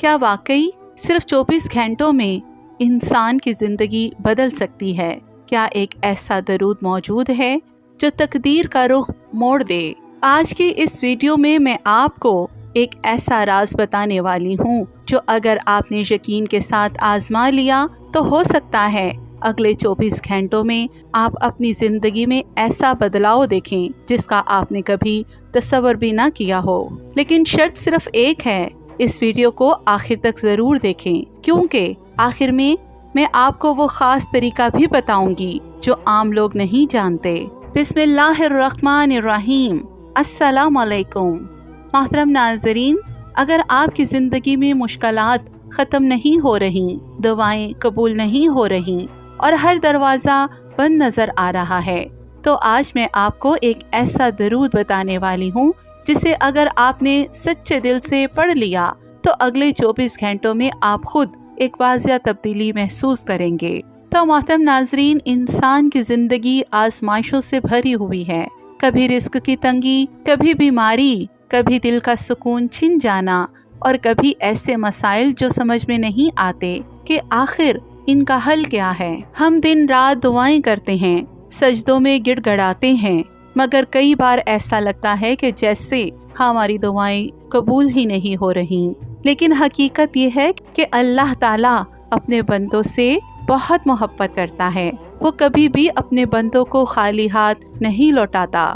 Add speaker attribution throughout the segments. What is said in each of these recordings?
Speaker 1: کیا واقعی صرف 24 گھنٹوں میں انسان کی زندگی بدل سکتی ہے؟ کیا ایک ایسا درود موجود ہے جو تقدیر کا رخ موڑ دے؟ آج کی اس ویڈیو میں آپ کو ایک ایسا راز بتانے والی ہوں جو اگر آپ نے یقین کے ساتھ آزما لیا تو ہو سکتا ہے اگلے 24 گھنٹوں میں آپ اپنی زندگی میں ایسا بدلاؤ دیکھیں جس کا آپ نے کبھی تصور بھی نہ کیا ہو۔ لیکن شرط صرف ایک ہے، اس ویڈیو کو آخر تک ضرور دیکھیں، کیونکہ آخر میں آپ کو وہ خاص طریقہ بھی بتاؤں گی جو عام لوگ نہیں جانتے۔ بسم اللہ الرحمن الرحیم۔ السلام علیکم محترم ناظرین، اگر آپ کی زندگی میں مشکلات ختم نہیں ہو رہی، دعائیں قبول نہیں ہو رہی اور ہر دروازہ بند نظر آ رہا ہے، تو آج میں آپ کو ایک ایسا درود بتانے والی ہوں جسے اگر آپ نے سچے دل سے پڑھ لیا تو اگلے 24 گھنٹوں میں آپ خود ایک واضح تبدیلی محسوس کریں گے۔ تو محترم ناظرین، انسان کی زندگی آزمائشوں سے بھری ہوئی ہے، کبھی رزق کی تنگی، کبھی بیماری، کبھی دل کا سکون چھن جانا اور کبھی ایسے مسائل جو سمجھ میں نہیں آتے کہ آخر ان کا حل کیا ہے۔ ہم دن رات دعائیں کرتے ہیں، سجدوں میں گڑ گڑاتے ہیں، مگر کئی بار ایسا لگتا ہے کہ جیسے ہماری دعائیں قبول ہی نہیں ہو رہی۔ لیکن حقیقت یہ ہے کہ اللہ تعالیٰ اپنے بندوں سے بہت محبت کرتا ہے، وہ کبھی بھی اپنے بندوں کو خالی ہاتھ نہیں لوٹاتا۔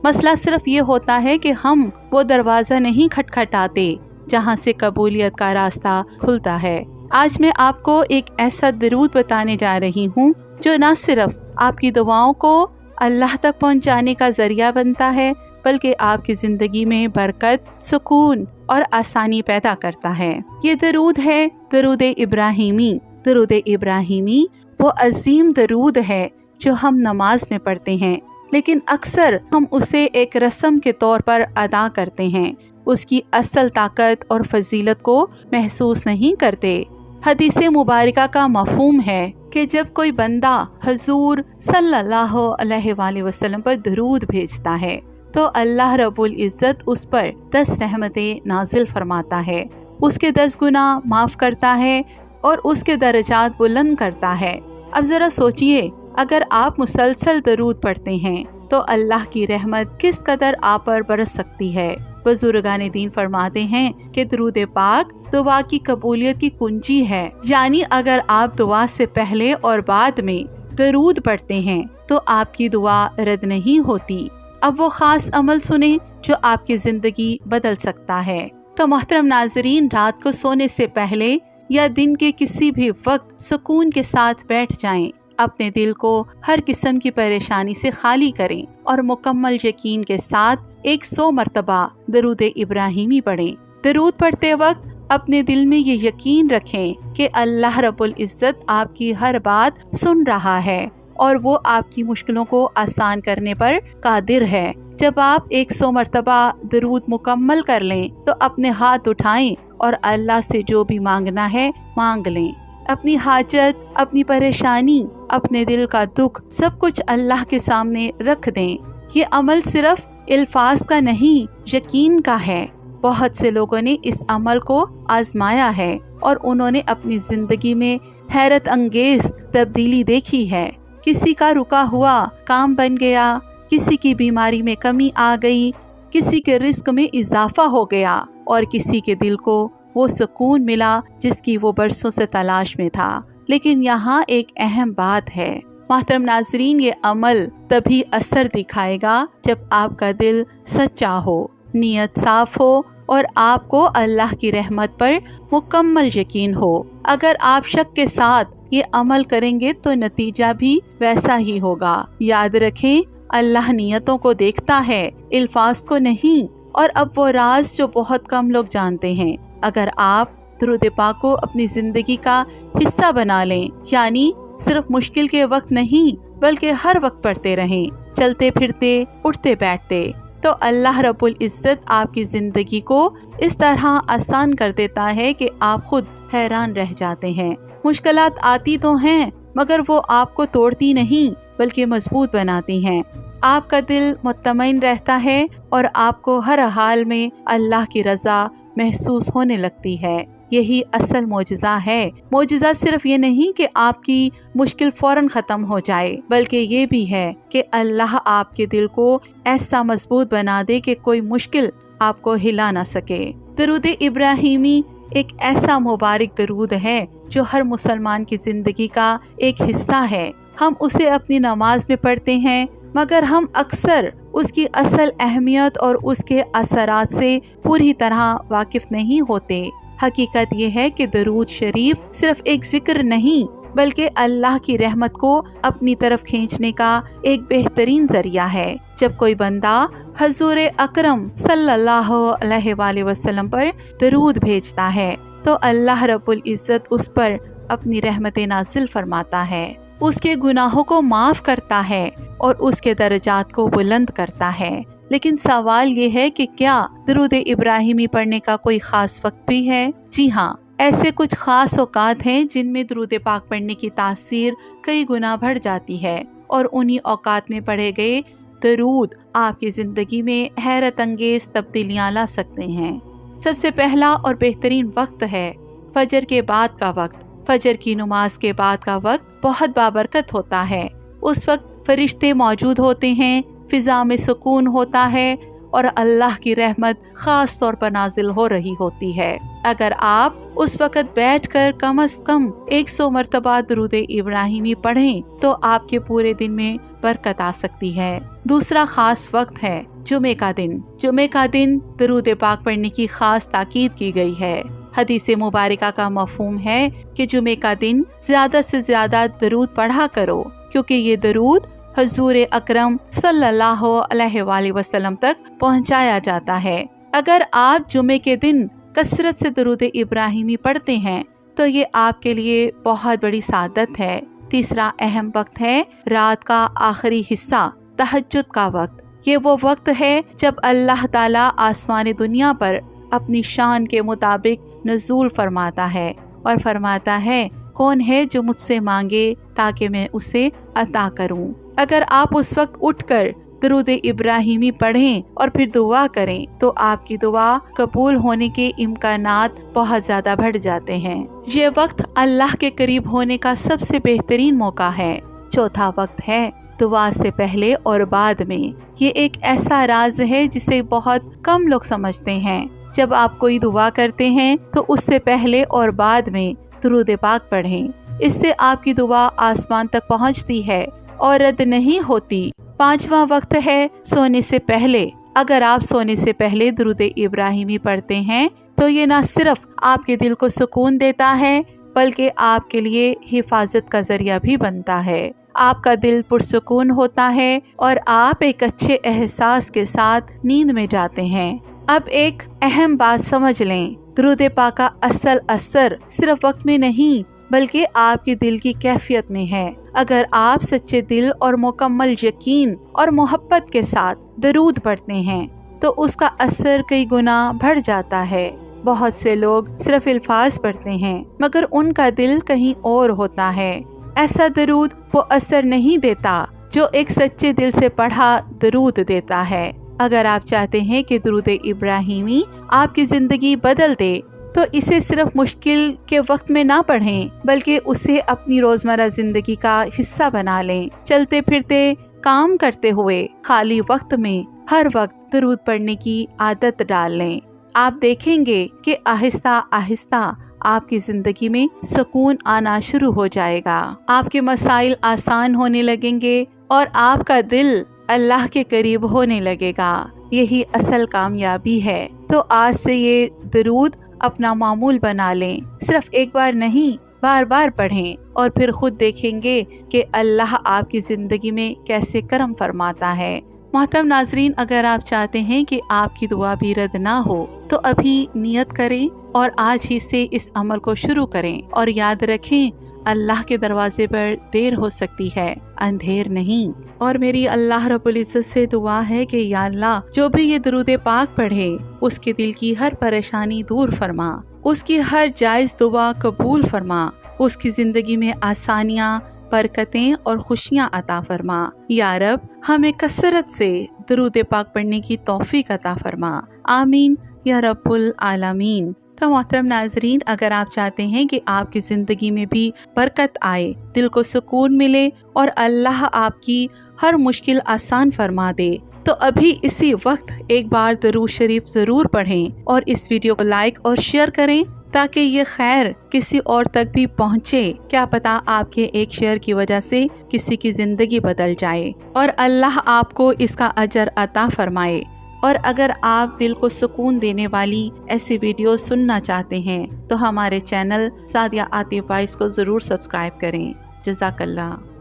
Speaker 1: مسئلہ صرف یہ ہوتا ہے کہ ہم وہ دروازہ نہیں کھٹکھٹاتے جہاں سے قبولیت کا راستہ کھلتا ہے۔ آج میں آپ کو ایک ایسا درود بتانے جا رہی ہوں جو نہ صرف آپ کی دعاؤں کو اللہ تک پہنچانے کا ذریعہ بنتا ہے بلکہ آپ کی زندگی میں برکت، سکون اور آسانی پیدا کرتا ہے۔ یہ درود ہے درود ابراہیمی۔ درود ابراہیمی وہ عظیم درود ہے جو ہم نماز میں پڑھتے ہیں، لیکن اکثر ہم اسے ایک رسم کے طور پر ادا کرتے ہیں، اس کی اصل طاقت اور فضیلت کو محسوس نہیں کرتے۔ حدیث مبارکہ کا مفہوم ہے کہ جب کوئی بندہ حضور صلی اللہ علیہ وآلہ وسلم پر درود بھیجتا ہے تو اللہ رب العزت اس پر 10 رحمتیں نازل فرماتا ہے، اس کے 10 گناہ معاف کرتا ہے اور اس کے درجات بلند کرتا ہے۔ اب ذرا سوچئے، اگر آپ مسلسل درود پڑھتے ہیں تو اللہ کی رحمت کس قدر آپ پر برس سکتی ہے۔ بزرگان دین فرماتے ہیں کہ درود پاک دعا کی قبولیت کی کنجی ہے، یعنی اگر آپ دعا سے پہلے اور بعد میں درود پڑھتے ہیں تو آپ کی دعا رد نہیں ہوتی۔ اب وہ خاص عمل سنیں جو آپ کی زندگی بدل سکتا ہے۔ تو محترم ناظرین، رات کو سونے سے پہلے یا دن کے کسی بھی وقت سکون کے ساتھ بیٹھ جائیں، اپنے دل کو ہر قسم کی پریشانی سے خالی کریں اور مکمل یقین کے ساتھ 100 مرتبہ درود ابراہیمی پڑھیں۔ درود پڑھتے وقت اپنے دل میں یہ یقین رکھیں کہ اللہ رب العزت آپ کی ہر بات سن رہا ہے اور وہ آپ کی مشکلوں کو آسان کرنے پر قادر ہے۔ جب آپ 100 مرتبہ درود مکمل کر لیں تو اپنے ہاتھ اٹھائیں اور اللہ سے جو بھی مانگنا ہے مانگ لیں۔ اپنی حاجت، اپنی پریشانی، اپنے دل کا دکھ سب کچھ اللہ کے سامنے رکھ دیں۔ یہ عمل صرف الفاظ کا نہیں، یقین کا ہے۔ بہت سے لوگوں نے اس عمل کو آزمایا ہے اور انہوں نے اپنی زندگی میں حیرت انگیز تبدیلی دیکھی ہے۔ کسی کا رکا ہوا کام بن گیا، کسی کی بیماری میں کمی آ گئی، کسی کے رزق میں اضافہ ہو گیا اور کسی کے دل کو وہ سکون ملا جس کی وہ برسوں سے تلاش میں تھا۔ لیکن یہاں ایک اہم بات ہے محترم ناظرین، یہ عمل تبھی اثر دکھائے گا جب آپ کا دل سچا ہو، نیت صاف ہو اور آپ کو اللہ کی رحمت پر مکمل یقین ہو۔ اگر آپ شک کے ساتھ یہ عمل کریں گے تو نتیجہ بھی ویسا ہی ہوگا۔ یاد رکھیں، اللہ نیتوں کو دیکھتا ہے، الفاظ کو نہیں۔ اور اب وہ راز جو بہت کم لوگ جانتے ہیں، اگر آپ درود پاک کو اپنی زندگی کا حصہ بنا لیں، یعنی صرف مشکل کے وقت نہیں بلکہ ہر وقت پڑھتے رہیں، چلتے پھرتے، اٹھتے بیٹھتے، تو اللہ رب العزت آپ کی زندگی کو اس طرح آسان کر دیتا ہے کہ آپ خود حیران رہ جاتے ہیں۔ مشکلات آتی تو ہیں مگر وہ آپ کو توڑتی نہیں بلکہ مضبوط بناتی ہیں۔ آپ کا دل مطمئن رہتا ہے اور آپ کو ہر حال میں اللہ کی رضا محسوس ہونے لگتی ہے۔ یہی اصل معجزہ ہے۔ معجزہ صرف یہ نہیں کہ آپ کی مشکل فوراً ختم ہو جائے، بلکہ یہ بھی ہے کہ اللہ آپ کے دل کو ایسا مضبوط بنا دے کہ کوئی مشکل آپ کو ہلا نہ سکے۔ درود ابراہیمی ایک ایسا مبارک درود ہے جو ہر مسلمان کی زندگی کا ایک حصہ ہے۔ ہم اسے اپنی نماز میں پڑھتے ہیں، مگر ہم اکثر اس کی اصل اہمیت اور اس کے اثرات سے پوری طرح واقف نہیں ہوتے۔ حقیقت یہ ہے کہ درود شریف صرف ایک ذکر نہیں، بلکہ اللہ کی رحمت کو اپنی طرف کھینچنے کا ایک بہترین ذریعہ ہے۔ جب کوئی بندہ حضور اکرم صلی اللہ علیہ وآلہ وسلم پر درود بھیجتا ہے تو اللہ رب العزت اس پر اپنی رحمت نازل فرماتا ہے، اس کے گناہوں کو معاف کرتا ہے اور اس کے درجات کو بلند کرتا ہے۔ لیکن سوال یہ ہے کہ کیا درود ابراہیمی پڑھنے کا کوئی خاص وقت بھی ہے؟ جی ہاں، ایسے کچھ خاص اوقات ہیں جن میں درود پاک پڑھنے کی تاثیر کئی گنا بڑھ جاتی ہے، اور انہی اوقات میں پڑھے گئے درود آپ کی زندگی میں حیرت انگیز تبدیلیاں لا سکتے ہیں۔ سب سے پہلا اور بہترین وقت ہے فجر کے بعد کا وقت۔ فجر کی نماز کے بعد کا وقت بہت بابرکت ہوتا ہے۔ اس وقت فرشتے موجود ہوتے ہیں، فضا میں سکون ہوتا ہے اور اللہ کی رحمت خاص طور پر نازل ہو رہی ہوتی ہے۔ اگر آپ اس وقت بیٹھ کر کم از کم 100 مرتبہ درود ابراہیمی پڑھیں تو آپ کے پورے دن میں برکت آ سکتی ہے۔ دوسرا خاص وقت ہے جمعے کا دن۔ جمعے کا دن درود پاک پڑھنے کی خاص تاکید کی گئی ہے۔ حدیث مبارکہ کا مفہوم ہے کہ جمعے کا دن زیادہ سے زیادہ درود پڑھا کرو، کیونکہ یہ درود حضور اکرم صلی اللہ علیہ وآلہ وسلم تک پہنچایا جاتا ہے۔ اگر آپ جمعے کے دن کثرت سے درود ابراہیمی پڑھتے ہیں تو یہ آپ کے لیے بہت بڑی سعادت ہے۔ تیسرا اہم وقت ہے رات کا آخری حصہ، تہجد کا وقت۔ یہ وہ وقت ہے جب اللہ تعالیٰ آسمان دنیا پر اپنی شان کے مطابق نزول فرماتا ہے اور فرماتا ہے کون ہے جو مجھ سے مانگے تاکہ میں اسے عطا کروں۔ اگر آپ اس وقت اٹھ کر درود ابراہیمی پڑھیں اور پھر دعا کریں تو آپ کی دعا قبول ہونے کے امکانات بہت زیادہ بڑھ جاتے ہیں۔ یہ وقت اللہ کے قریب ہونے کا سب سے بہترین موقع ہے۔ چوتھا وقت ہے دعا سے پہلے اور بعد میں۔ یہ ایک ایسا راز ہے جسے بہت کم لوگ سمجھتے ہیں۔ جب آپ کوئی دعا کرتے ہیں تو اس سے پہلے اور بعد میں درود پاک پڑھیں۔ اس سے آپ کی دعا آسمان تک پہنچتی ہے اور رد نہیں ہوتی۔ پانچواں وقت ہے سونے سے پہلے۔ اگر آپ سونے سے پہلے درود ابراہیمی پڑھتے ہیں تو یہ نہ صرف آپ کے دل کو سکون دیتا ہے بلکہ آپ کے لیے حفاظت کا ذریعہ بھی بنتا ہے۔ آپ کا دل پرسکون ہوتا ہے اور آپ ایک اچھے احساس کے ساتھ نیند میں جاتے ہیں۔ اب ایک اہم بات سمجھ لیں، درود پاک کا اصل اثر صرف وقت میں نہیں بلکہ آپ کے دل کی کیفیت میں ہے۔ اگر آپ سچے دل اور مکمل یقین اور محبت کے ساتھ درود پڑھتے ہیں تو اس کا اثر کئی گنا بڑھ جاتا ہے۔ بہت سے لوگ صرف الفاظ پڑھتے ہیں مگر ان کا دل کہیں اور ہوتا ہے۔ ایسا درود وہ اثر نہیں دیتا جو ایک سچے دل سے پڑھا درود دیتا ہے۔ اگر آپ چاہتے ہیں کہ درود ابراہیمی آپ کی زندگی بدل دے تو اسے صرف مشکل کے وقت میں نہ پڑھیں بلکہ اسے اپنی روزمرہ زندگی کا حصہ بنا لیں۔ چلتے پھرتے، کام کرتے ہوئے، خالی وقت میں ہر وقت درود پڑھنے کی عادت ڈال لیں۔ آپ دیکھیں گے کہ آہستہ آہستہ آپ کی زندگی میں سکون آنا شروع ہو جائے گا۔ آپ کے مسائل آسان ہونے لگیں گے اور آپ کا دل اللہ کے قریب ہونے لگے گا۔ یہی اصل کامیابی ہے۔ تو آج سے یہ درود اپنا معمول بنا لیں۔ صرف ایک بار نہیں، بار بار پڑھیں اور پھر خود دیکھیں گے کہ اللہ آپ کی زندگی میں کیسے کرم فرماتا ہے۔ محترم ناظرین، اگر آپ چاہتے ہیں کہ آپ کی دعا بھی رد نہ ہو تو ابھی نیت کریں اور آج ہی سے اس عمل کو شروع کریں، اور یاد رکھیں اللہ کے دروازے پر دیر ہو سکتی ہے، اندھیر نہیں۔ اور میری اللہ رب العزت سے دعا ہے کہ یا اللہ، جو بھی یہ درود پاک پڑھے اس کے دل کی ہر پریشانی دور فرما، اس کی ہر جائز دعا قبول فرما، اس کی زندگی میں آسانیاں، برکتیں اور خوشیاں عطا فرما۔ یا رب، ہمیں کثرت سے درود پاک پڑھنے کی توفیق عطا فرما۔ آمین یا رب العالمین۔ تو محترم ناظرین، اگر آپ چاہتے ہیں کہ آپ کی زندگی میں بھی برکت آئے، دل کو سکون ملے اور اللہ آپ کی ہر مشکل آسان فرما دے، تو ابھی اسی وقت ایک بار درود شریف ضرور پڑھیں اور اس ویڈیو کو لائک اور شیئر کریں تاکہ یہ خیر کسی اور تک بھی پہنچے۔ کیا پتا آپ کے ایک شیئر کی وجہ سے کسی کی زندگی بدل جائے اور اللہ آپ کو اس کا اجر عطا فرمائے۔ اور اگر آپ دل کو سکون دینے والی ایسی ویڈیو سننا چاہتے ہیں تو ہمارے چینل سعدیہ عاطف وائس کو ضرور سبسکرائب کریں۔ جزاک اللہ۔